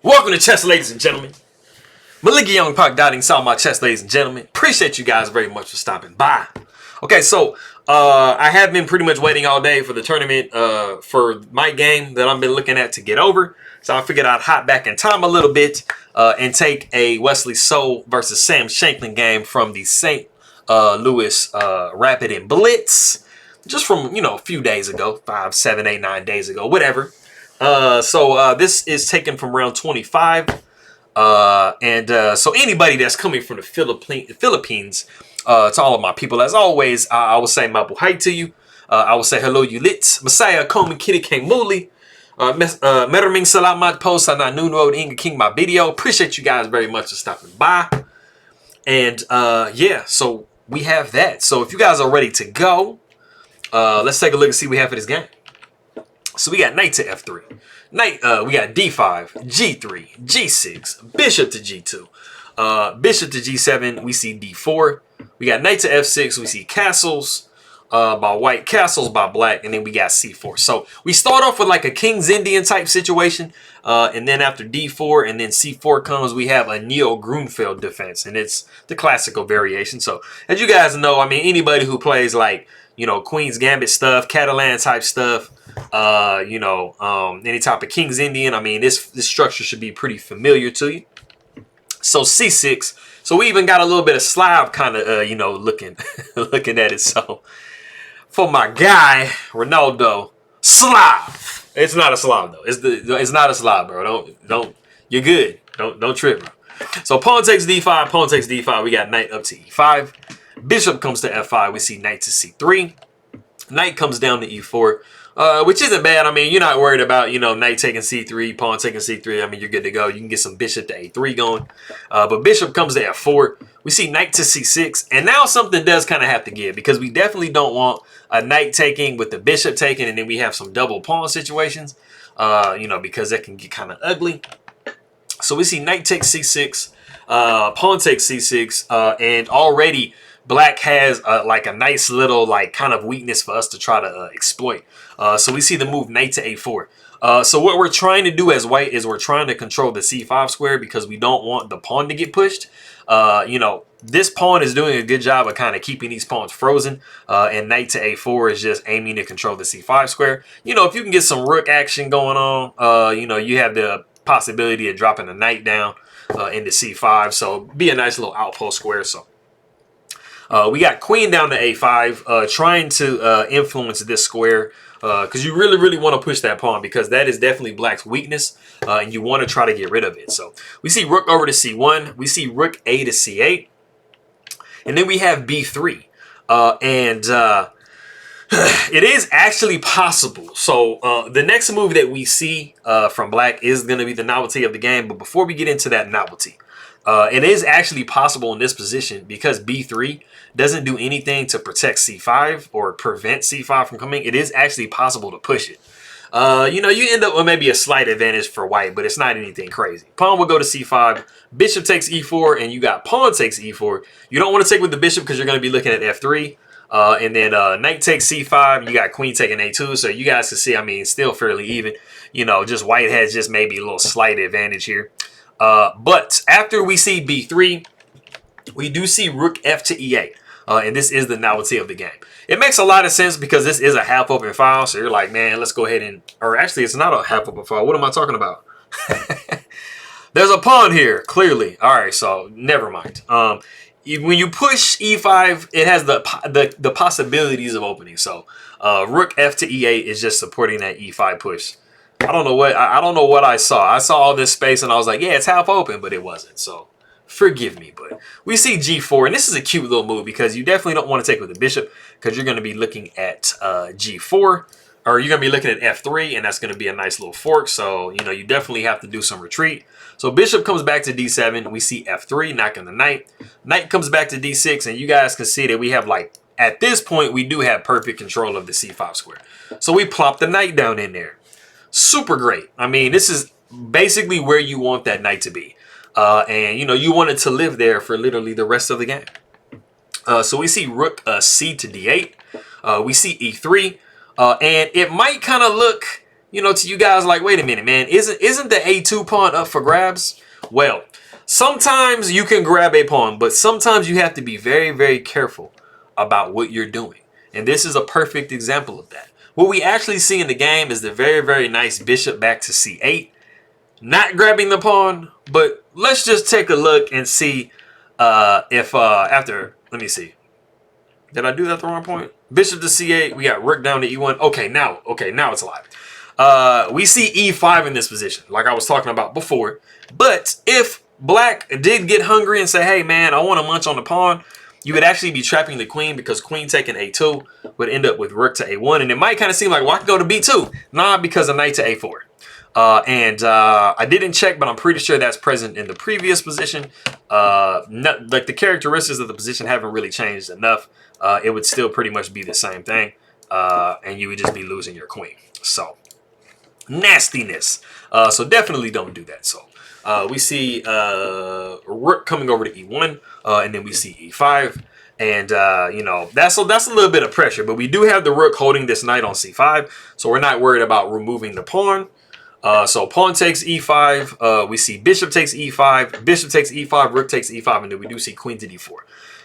Welcome to chess, ladies and gentlemen. Maliki Young Park dotting saw my chess, ladies and gentlemen. Appreciate you guys very much for stopping by. Okay, so I have been pretty much waiting all day for the tournament for my game that I've been looking at to get over. So I figured I'd hop back in time a little bit and take a Wesley Soul versus Sam Shankland game from the St. Louis Rapid and Blitz. Just from, a few days ago, 5, 7, 8, 9 days ago, whatever. So this is taken from round 25. So anybody that's coming from the Philippines, to all of my people, as always, I will say mabuhay to you. I will say hello, you lit. Masaya Komen Kitty King Muli. Meraming salamat po sa nanonood Inga King my video. Appreciate you guys very much for stopping by. And yeah, so we have that. So if you guys are ready to go, let's take a look and see what we have for this game. So we got knight to f3. We got d5, g3, g6, bishop to g2, bishop to g7. We see d4. We got knight to f6. We see castles by white, castles by black, and then we got c4. So we start off with like a King's Indian type situation, and then after d4 and then c4 comes, we have a neo-Grunfeld defense, and it's the classical variation. So as you guys know, I mean, anybody who plays like, Queen's Gambit stuff, Catalan type stuff, any type of King's Indian, I mean, this structure should be pretty familiar to you. So c6. So we even got a little bit of Slav kind of, looking at it. So for my guy Ronaldo, Slav. It's not a Slav though. It's not a Slav, bro. Don't. You're good. Don't trip, bro. So pawn takes d5. Pawn takes d5. We got knight up to e5. Bishop comes to f5. We see knight to c3. Knight comes down to e4. Which isn't bad. I mean, you're not worried about, knight taking c3, pawn taking c3. I mean, you're good to go. You can get some bishop to a3 going. But bishop comes to f4. We see knight to c6. And now something does kind of have to give, because we definitely don't want a knight taking with the bishop taking, and then we have some double pawn situations, because that can get kind of ugly. So we see knight takes c6, pawn takes c6, and already black has like a nice little kind of weakness for us to try to exploit. So we see the move knight to a4. So what we're trying to do as white is we're trying to control the c5 square, because we don't want the pawn to get pushed. This pawn is doing a good job of kind of keeping these pawns frozen. And knight to a4 is just aiming to control the c5 square. If you can get some rook action going on, you have the possibility of dropping the knight down into c5. So be a nice little outpost square. So we got queen down to a5, trying to influence this square, because you really want to push that pawn, because that is definitely black's weakness, and you want to try to get rid of it. So we see rook over to c1. We see rook a to c8. And then we have b3. It is actually possible. So the next move that we see from black is going to be the novelty of the game. But before we get into that novelty, it is actually possible in this position, because b3 doesn't do anything to protect c5 or prevent c5 from coming. It is actually possible to push it. You end up with maybe a slight advantage for white, but it's not anything crazy. Pawn will go to c5. Bishop takes e4, and you got pawn takes e4. You don't want to take with the bishop, because you're going to be looking at f3. And then knight takes c5. You got queen taking a2. So you guys can see, I mean, still fairly even. Just white has just maybe a little slight advantage here. But after we see b3, we do see rook f to e8. And this is the novelty of the game. It makes a lot of sense, because this is a half open file. So you're like, man, let's go ahead and, or actually it's not a half open file. What am I talking about? There's a pawn here, clearly. All right, so never mind. When you push e5, it has the possibilities of opening. So rook f to e8 is just supporting that e5 push. I don't know what I saw. I saw all this space and I was like, yeah, it's half open, but it wasn't. So forgive me, but we see g4, and this is a cute little move, because you definitely don't want to take with the bishop, because you're going to be looking at g4, or you're going to be looking at f3, and that's going to be a nice little fork. So you definitely have to do some retreat. So bishop comes back to d7. We see f3 knocking the knight. Knight comes back to d6, and you guys can see that we have, at this point, we do have perfect control of the c5 square. So we plop the knight down in there. Super great. I mean, this is basically where you want that knight to be. And you want it to live there for literally the rest of the game. So we see rook c to d8. We see e3. And it might kind of look you know, to you guys like, wait a minute, man, isn't the A2 pawn up for grabs? Well, sometimes you can grab a pawn, but sometimes you have to be very, very careful about what you're doing. And this is a perfect example of that. What we actually see in the game is the very, very nice bishop back to C8. Not grabbing the pawn, but let's just take a look and see if after, let me see. Did I do that at the wrong point? Bishop to C8, we got rook down to E1. Okay, now it's alive. We see E5 in this position, like I was talking about before. But if black did get hungry and say, hey man, I want to munch on the pawn, you would actually be trapping the queen, because queen taking A2 would end up with rook to A1. And it might kind of seem like, well, I could go to B2. Nah, because of knight to A4. I didn't check, but I'm pretty sure that's present in the previous position. Like the characteristics of the position haven't really changed enough. It would still pretty much be the same thing. And you would just be losing your queen. So, nastiness. So definitely don't do that. So, we see rook coming over to E1, and then we see E5. And, you know, that's a little bit of pressure. But we do have the rook holding this knight on C5. So we're not worried about removing the pawn. So pawn takes E5. We see bishop takes E5. Bishop takes E5. Rook takes E5. And then we do see queen to D4.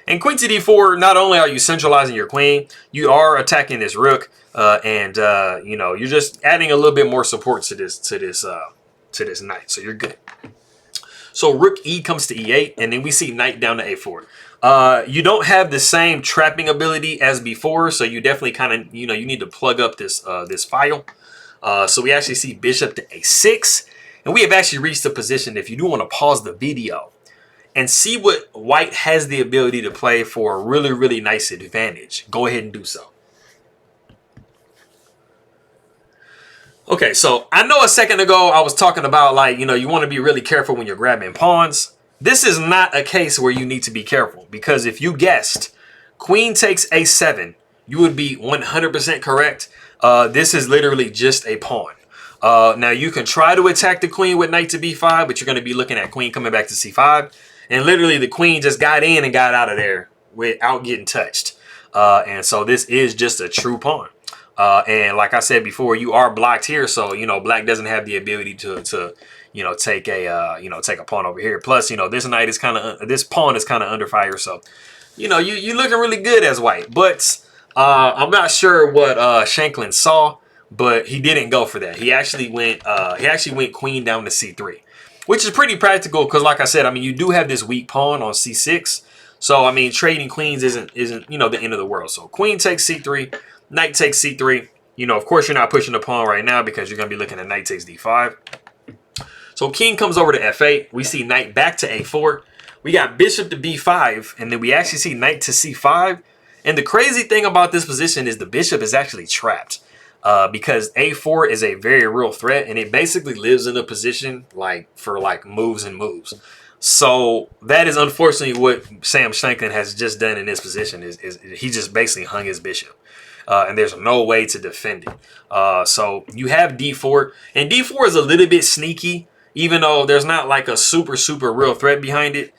And queen to D4, not only are you centralizing your queen, you are attacking this rook. You know, you're just adding a little bit more support to this knight. So you're good. So rook E comes to E8, and then we see knight down to A4. You don't have the same trapping ability as before, so you definitely kind of, you know, you need to plug up this file. So we actually see bishop to A6, and we have actually reached a position, if you do want to pause the video and see what white has the ability to play for a really, really nice advantage, go ahead and do so. Okay, so I know a second ago I was talking about, like, you know, you want to be really careful when you're grabbing pawns. This is not a case where you need to be careful, because if you guessed queen takes A7, you would be 100% correct. This is literally just a pawn. Now, you can try to attack the queen with knight to B5, but you're going to be looking at queen coming back to C5. And literally, the queen just got in and got out of there without getting touched. And so this is just a true pawn. And like I said before, you are blocked here, so you know black doesn't have the ability to you know take a pawn over here. Plus, you know, this knight is this pawn is kind of under fire, so you know you're looking really good as white. But I'm not sure what Shankland saw, but he didn't go for that. He actually went queen down to C3, which is pretty practical because, like I said, I mean, you do have this weak pawn on C6, so I mean trading queens isn't you know the end of the world. So queen takes C3. Knight takes C3. You know, of course, you're not pushing the pawn right now because you're going to be looking at knight takes D5. So king comes over to F8. We see knight back to A4. We got bishop to B5. And then we actually see knight to C5. And the crazy thing about this position is the bishop is actually trapped. Because A4 is a very real threat. And it basically lives in a position for moves and moves. So that is unfortunately what Sam Shankland has just done in this position. Is he just basically hung his bishop. And there's no way to defend it. So you have D4, and D4 is a little bit sneaky, even though there's not like a super real threat behind it.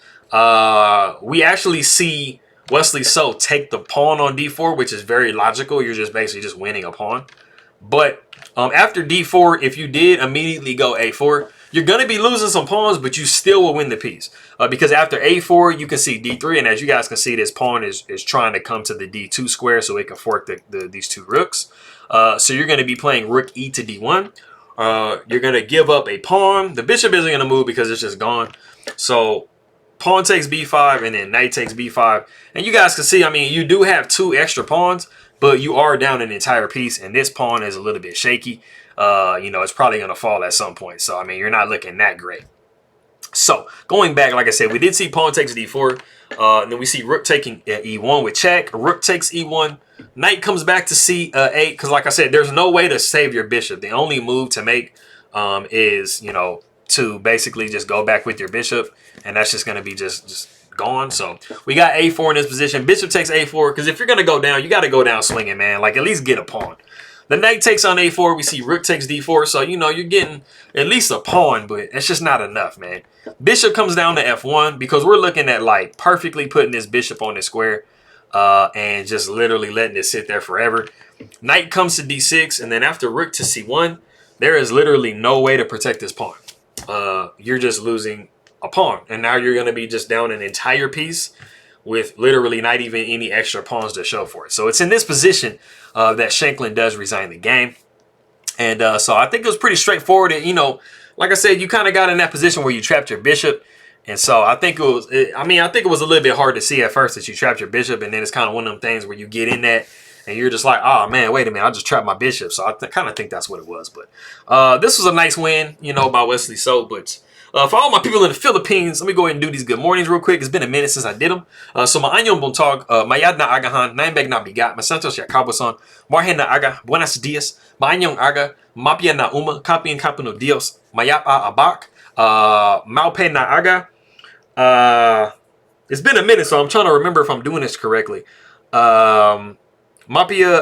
We actually see Wesley So take the pawn on D4, which is very logical. You're just basically just winning a pawn. But after D4, if you did immediately go A4, you're going to be losing some pawns, but you still will win the piece. Because after A4, you can see D3. And as you guys can see, this pawn is trying to come to the D2 square so it can fork these two rooks. So you're going to be playing rook E to D1. You're going to give up a pawn. The bishop isn't going to move because it's just gone. So pawn takes B5 and then knight takes B5. And you guys can see, I mean, you do have two extra pawns, but you are down an entire piece. And this pawn is a little bit shaky. You know, it's probably going to fall at some point. So, I mean, you're not looking that great. So, going back, like I said, we did see pawn takes D4. And then we see rook taking E1 with check. Rook takes E1. Knight comes back to C8. Because, like I said, there's no way to save your bishop. The only move to make is, you know, to basically just go back with your bishop. And that's just going to be just gone. So, we got A4 in this position. Bishop takes A4. Because if you're going to go down, you got to go down swinging, man. Like, at least get a pawn. The knight takes on A4. We see rook takes D4. So, you know, you're getting at least a pawn, but it's just not enough, man. Bishop comes down to F1 because we're looking at, like, perfectly putting this bishop on this square and just literally letting it sit there forever. Knight comes to D6, and then after rook to C1, there is literally no way to protect this pawn. You're just losing a pawn, and now you're going to be just down an entire piece with literally not even any extra pawns to show for it. So it's in this position that Shankland does resign the game. And so I think it was pretty straightforward. And, you know, like I said, you kind of got in that position where you trapped your bishop. And so I think it was, I think it was a little bit hard to see at first that you trapped your bishop. And then it's kind of one of them things where you get in that and you're just like, oh man, wait a minute, I just trapped my bishop. So I kind of think that's what it was. But this was a nice win, you know, by Wesley. So, but for all my people in the Philippines, let me go ahead and do these good mornings real quick. It's been a minute since I did them. So maanyong buntag, mayad na agahan, naimbeg na bigat, masantos ya kabuson, marhen na aga, buenos dias, maanyong aga, mapia na uma, kapien kapuno dios, mayapa abak, maupe na aga. It's been a minute, so I'm trying to remember if I'm doing this correctly. Mapia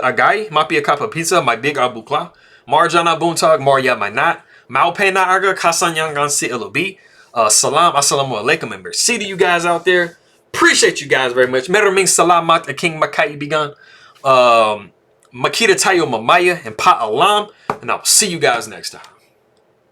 agay, mapia kapa pizza, my big abukla, marjana buntag, marya manat, maupe na aga, kasanyangan si ilobi. Salam, assalamu alaikum, and see to you guys out there. Appreciate you guys very much. Meron salamat a king makai bigan. Makita tayo mamaya and pa alam, and I'll see you guys next time.